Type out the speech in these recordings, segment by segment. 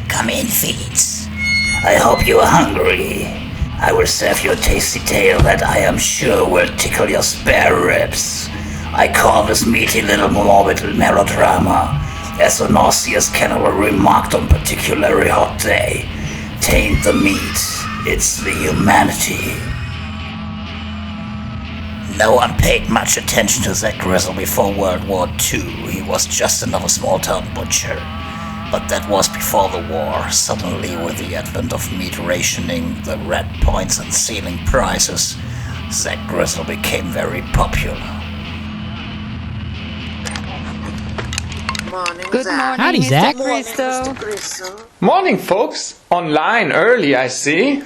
Come in, feet. I hope you are hungry. I will serve you a tasty tale that I am sure will tickle your spare ribs. I call this meaty little morbid melodrama, as a nauseous cannibal remarked on particularly hot day. Taint the meat, it's the humanity. No one paid much attention to Zach Gristle before World War II. He was just another small-town butcher. But that was before the war. Suddenly, with the advent of meat rationing, the red points and ceiling prices, Zach Gristle became very popular. Good morning, Howdy, Zach. Gristle. Morning, folks. Online early, I see.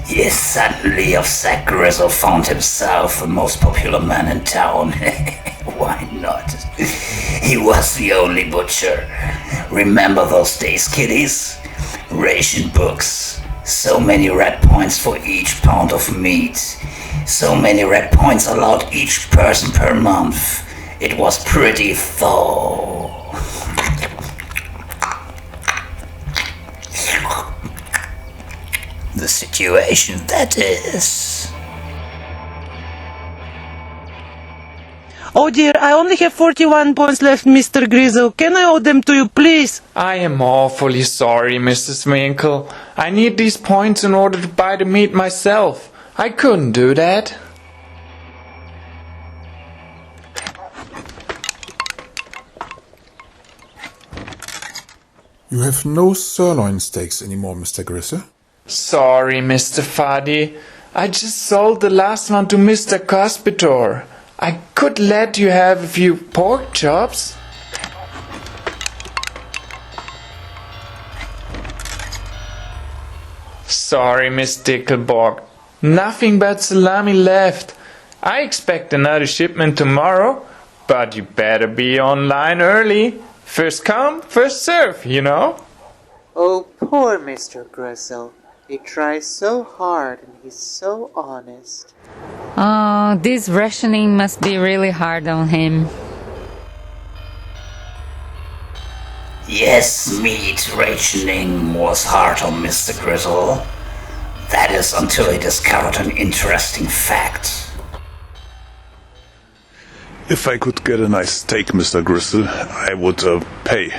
Yes, suddenly of Zach Gristle found himself the most popular man in town. Why not? He was the only butcher. Remember those days, kiddies? Ration books. So many red points for each pound of meat. So many red points allowed each person per month. It was pretty though. The situation, that is. Oh dear, I only have 41 points left, Mr. Gristle. Can I owe them to you, please? I am awfully sorry, Mrs. Vinkle. I need these points in order to buy the meat myself. I couldn't do that. You have no sirloin steaks anymore, Mr. Gristle. Sorry, Mr. Fadi. I just sold the last one to Mr. Cospitor. I could let you have a few pork chops. Sorry, Miss Dickleborg. Nothing but salami left. I expect another shipment tomorrow, but you better be online early. First come, first serve, you know. Oh, poor Mr. Gristle. He tries so hard and he's so honest. Oh, this rationing must be really hard on him. Yes, meat rationing was hard on Mr. Gristle. That is until he discovered an interesting fact. If I could get a nice steak, Mr. Gristle, I would pay.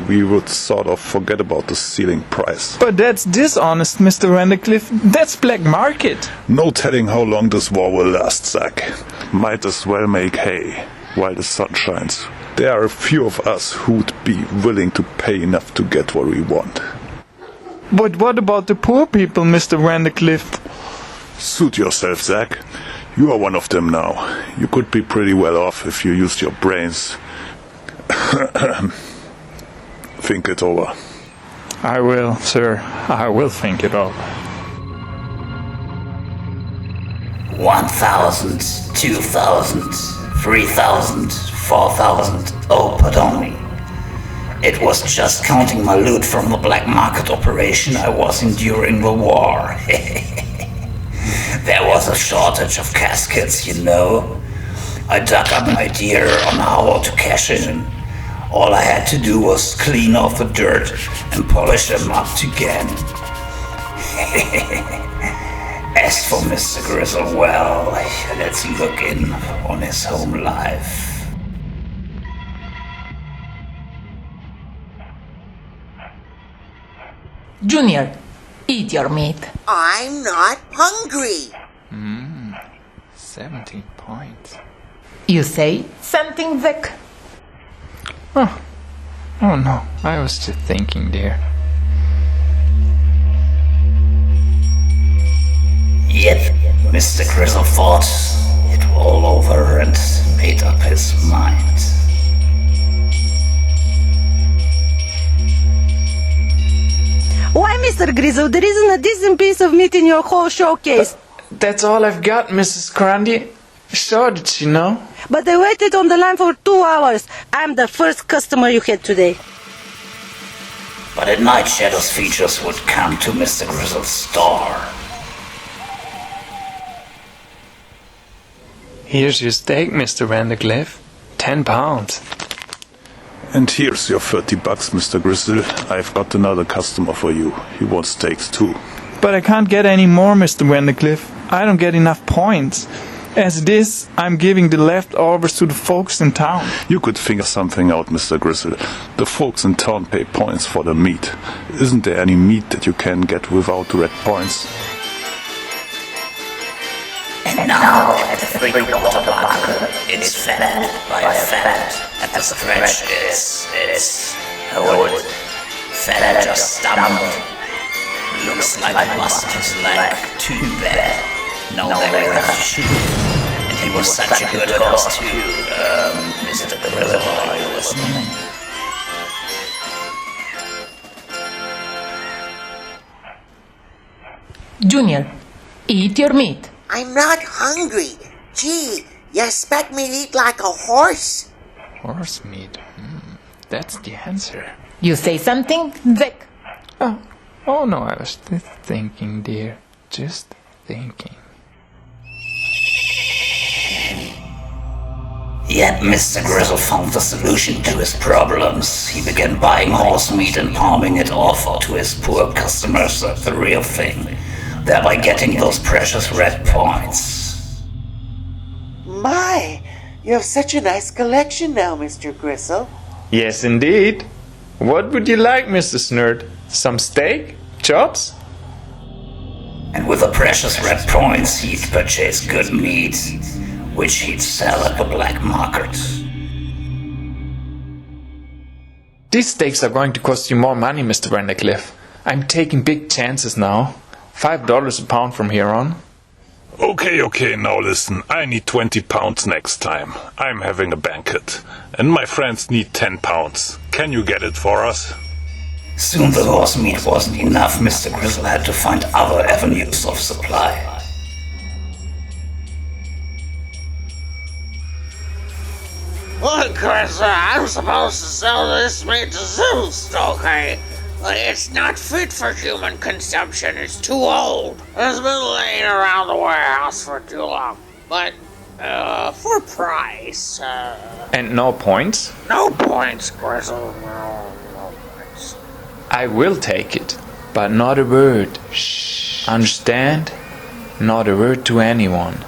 We would sort of forget about the ceiling price. But that's dishonest, Mr. Vandercliff. That's black market. No telling how long this war will last, Zach. Might as well make hay while the sun shines. There are a few of us who'd be willing to pay enough to get what we want. But what about the poor people, Mr. Vandercliff? Suit yourself, Zach. You are one of them now. You could be pretty well off if you used your brains. Think it over. I will, sir. I will think it over. 1,000, 2,000, 3,000, 4,000. Oh, pardon me. It was just counting my loot from the black market operation I was in during the war. There was a shortage of caskets, you know. I dug up an idea on how to cash in. All I had to do was clean off the dirt and polish them up again. best for Mr. Gristle. Well, let's look in on his home life. Junior, eat your meat. I'm not hungry. 17 points. You say something, Vic? Oh no, I was just thinking there. Yet, Mr. Gristle thought it all over and made up his mind. Why, Mr. Gristle, there isn't a decent piece of meat in your whole showcase. That's all I've got, Mrs. Grundy. Sure did you know? But I waited on the line for 2 hours. I'm the first customer you had today. But at night, Shadow's features would come to Mr. Grizzle's store. Here's your steak, Mr. Vandercliff. 10 pounds. And here's your $30, Mr. Gristle. I've got another customer for you. He wants steaks too. But I can't get any more, Mr. Vandercliff. I don't get enough points. As it is, I'm giving the leftovers to the folks in town. You could figure something out, Mr. Gristle. The folks in town pay points for the meat. Isn't there any meat that you can get without red points? And now, at the 3-quarter marker, it's fed by a fat, and the stretch is hold. Fed just stumbled. Looks like must his leg too bad. No, they were shoot. And he was such a good horse too. Mr. Grizzle, are you listening? Junior, eat your meat. I'm not hungry. Gee, you expect me to eat like a horse? Horse meat. That's the answer. You say something, Vic? Oh no, I was just thinking, dear. Just thinking. Yet Mr. Gristle found the solution to his problems. He began buying horse meat and palming it off to his poor customers at the real thing, thereby getting those precious red points. My, you have such a nice collection now, Mr. Gristle. Yes, indeed. What would you like, Mr. Snurt? Some steak? Chops? And with the precious red points, he'd purchase good meat, which he'd sell at the black market. These steaks are going to cost you more money, Mr. Vandercliff. I'm taking big chances now. $5 a pound from here on. Okay, now listen. I need 20 pounds next time. I'm having a banquet. And my friends need 10 pounds. Can you get it for us? Soon the horse meat wasn't enough. Mr. Gristle had to find other avenues of supply. Look, Gristle, I'm supposed to sell this meat to Zeus, okay? It's not fit for human consumption. It's too old. It's been laying around the warehouse for too long. But, for price, And no points? no points, Gristle. No points. I will take it, but not a word. Shh. Understand? Not a word to anyone.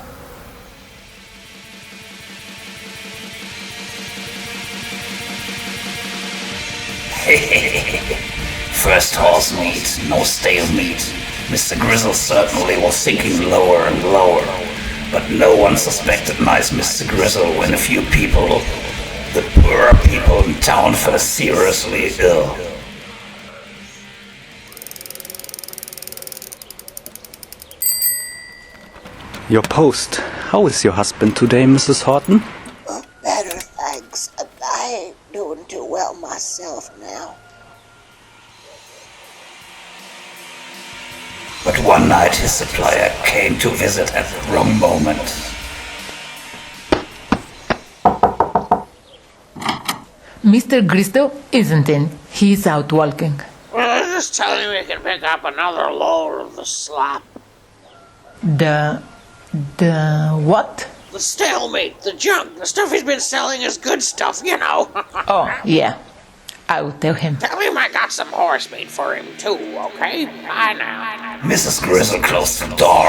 First horse meat, no stale meat. Mr. Gristle certainly was sinking lower and lower, but no one suspected nice Mr. Gristle when a few people, the poorer people in town, fell seriously ill. Your post. How is your husband today, Mrs. Horton? Better, thanks. I ain't doing too well myself now. But one night his supplier came to visit at the wrong moment. Mr. Gristle isn't in. He's out walking. Well, just tell him he can pick up another load of the slop. The what? The stale meat, the junk, the stuff he's been selling is good stuff, you know. Oh, yeah. I'll tell him. Tell him I got some horse meat for him too, okay? Bye now. Mrs. Gristle closed the door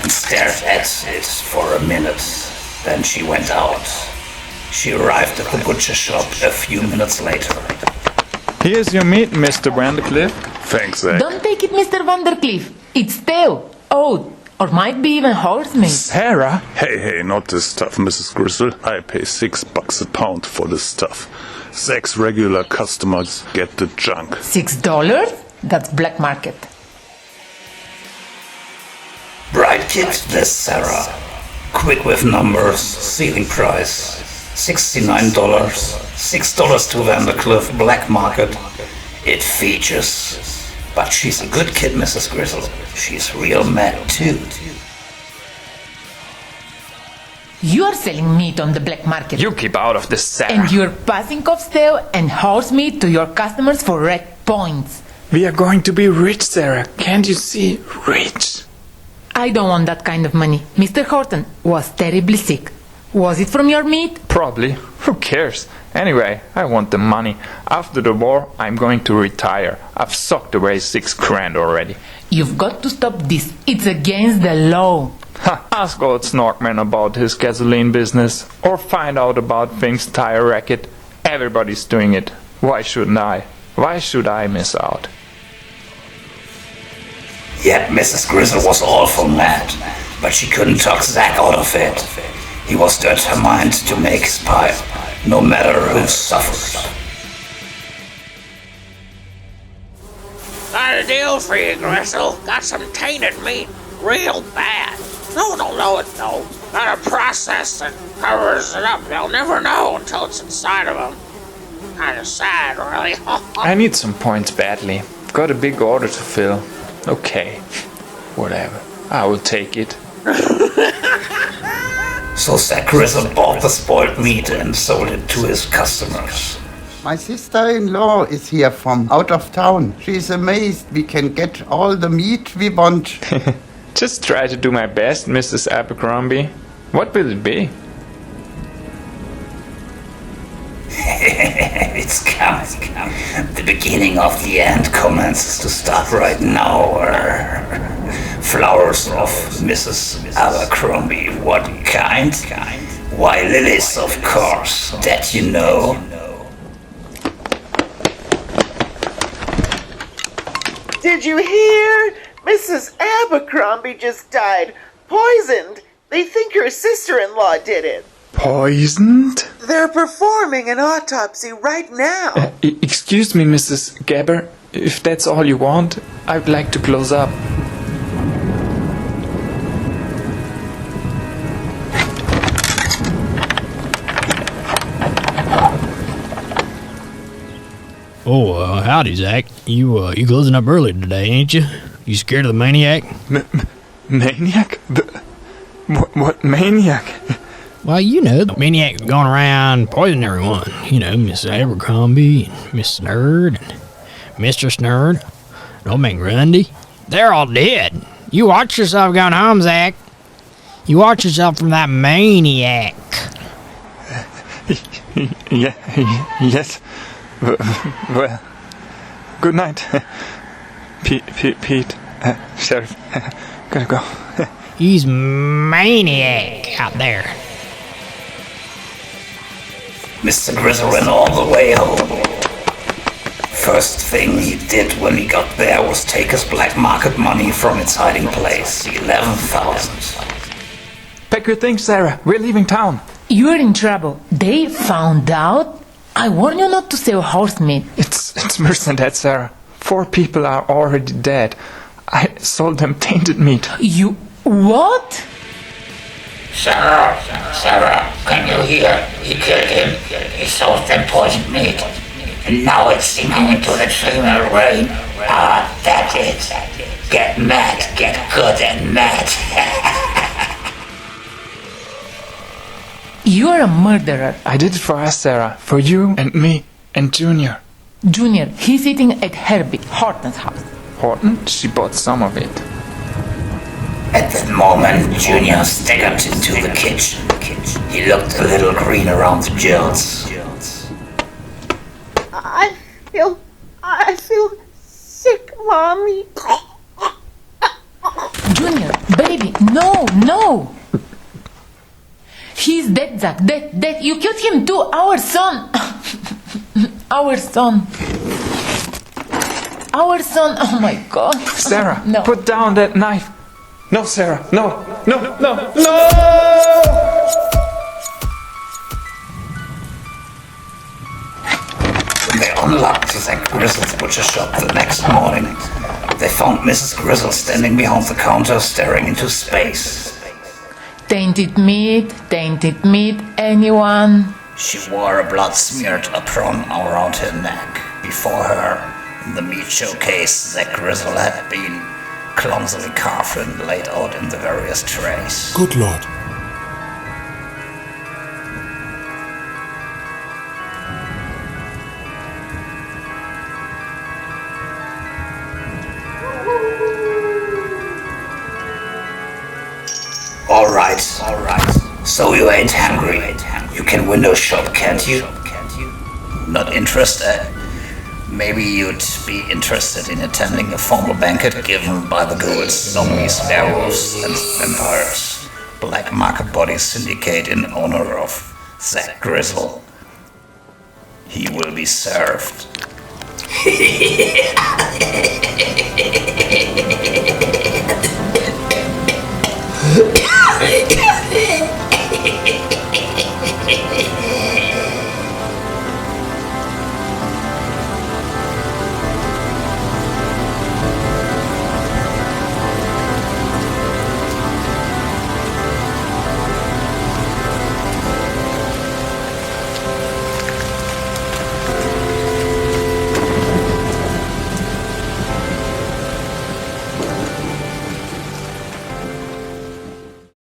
and stared at it for a minute. Then she went out. She arrived at the butcher shop a few minutes later. Here's your meat, Mr. Vandercliff. Thanks, Zach. Don't take it, Mr. Vandercliff. It's stale, old, or might be even horse meat. Sarah? Hey, not this stuff, Mrs. Gristle. I pay $6 a pound for this stuff. 6 regular customers get the junk. $6? That's black market. Bright kid, this Sarah. Quick with numbers, ceiling price. $69, $6 to Vandercliff, black market. It features. But she's a good kid, Mrs. Gristle. She's real mad too. You are selling meat on the black market. You keep out of this, Sarah. And you're passing off stale and horse meat to your customers for red points. We are going to be rich, Sarah. Can't you see? Rich. I don't want that kind of money. Mr. Horton was terribly sick. Was it from your meat? Probably. Who cares? Anyway, I want the money. After the war, I'm going to retire. I've socked away $6,000 already. You've got to stop this. It's against the law. Ha! Ask old Snorkman about his gasoline business. Or find out about Fink's tire racket. Everybody's doing it. Why shouldn't I? Why should I miss out? Yet Mrs. Gristle was awful mad, but she couldn't talk Zack out of it. He was determined to make his pile, no matter who suffered. Got a deal for you, Gristle. Got some tainted meat. Real bad. No one will know it, though. Got a process that covers it up. They'll never know until it's inside of them. Kinda sad, really. I need some points badly. Got a big order to fill. Okay. Whatever. I will take it. So Zack Gristle bought the spoiled meat and sold it to his customers. My sister-in-law is here from out of town. She's amazed we can get all the meat we want. Just try to do my best, Mrs. Abacrombie. What will it be? It's coming. The beginning of the end commences to start right now. Flowers of Mrs. Abercrombie. What kind? Why, lilies, of course. That you know. Did you hear? Mrs. Abercrombie just died. Poisoned. They think her sister-in-law did it. Poisoned? They're performing an autopsy right now. Excuse me, Mrs. Gabber. If that's all you want, I'd like to close up. Oh, howdy, Zach. You closing up early today, ain't you? You scared of the maniac? Maniac? What maniac? Well, you know, the maniac going around poisoning everyone. You know, Miss Abercrombie, and Miss Snurd, and Mr. Snurd, and old man Grundy. They're all dead. You watch yourself going home, Zach. You watch yourself from that maniac. Yes. Well, good night, Pete, Sheriff. Gotta go. He's maniac out there. Mr. Gristle ran all the way home. First thing he did when he got there was take his black market money from its hiding place, 11,000. Pack your things, Sarah. We're leaving town. You're in trouble. They found out? I warn you not to sell horse meat. It's worse than that, Sarah. 4 people are already dead. I sold them tainted meat. You... what? Sarah, can you hear? He killed him. He sold them poisoned meat. And now it's sinking into the female rain. Ah, that's it. Get mad, get good and mad. You're a murderer. I did it for us, Sarah. For you and me and Junior. Junior, he's eating at Herbie Horton's house. Horton? She bought some of it. At that moment, Junior staggered into the kitchen. He looked a little green around the gills. I feel sick, Mommy. No! He's dead, Zach. Dead. You killed him too. Our son. Our son. Oh my God. Sarah, No. put down that knife. No, Sarah. No. When they unlocked Zach Grizzle's butcher shop the next morning, they found Mrs. Gristle standing behind the counter staring into space. Tainted meat, anyone? She wore a blood-smeared apron around her neck. Before her, in the meat showcase, Zach Gristle had been clumsily carved and laid out in the various trays. Good lord. Alright. So you ain't hungry. You can window shop, can't you? Not interested? Maybe you'd be interested in attending a formal banquet given by the ghouls, zombies, werewolves, and vampires. Black Market Body Syndicate in honor of Zach Gristle. He will be served.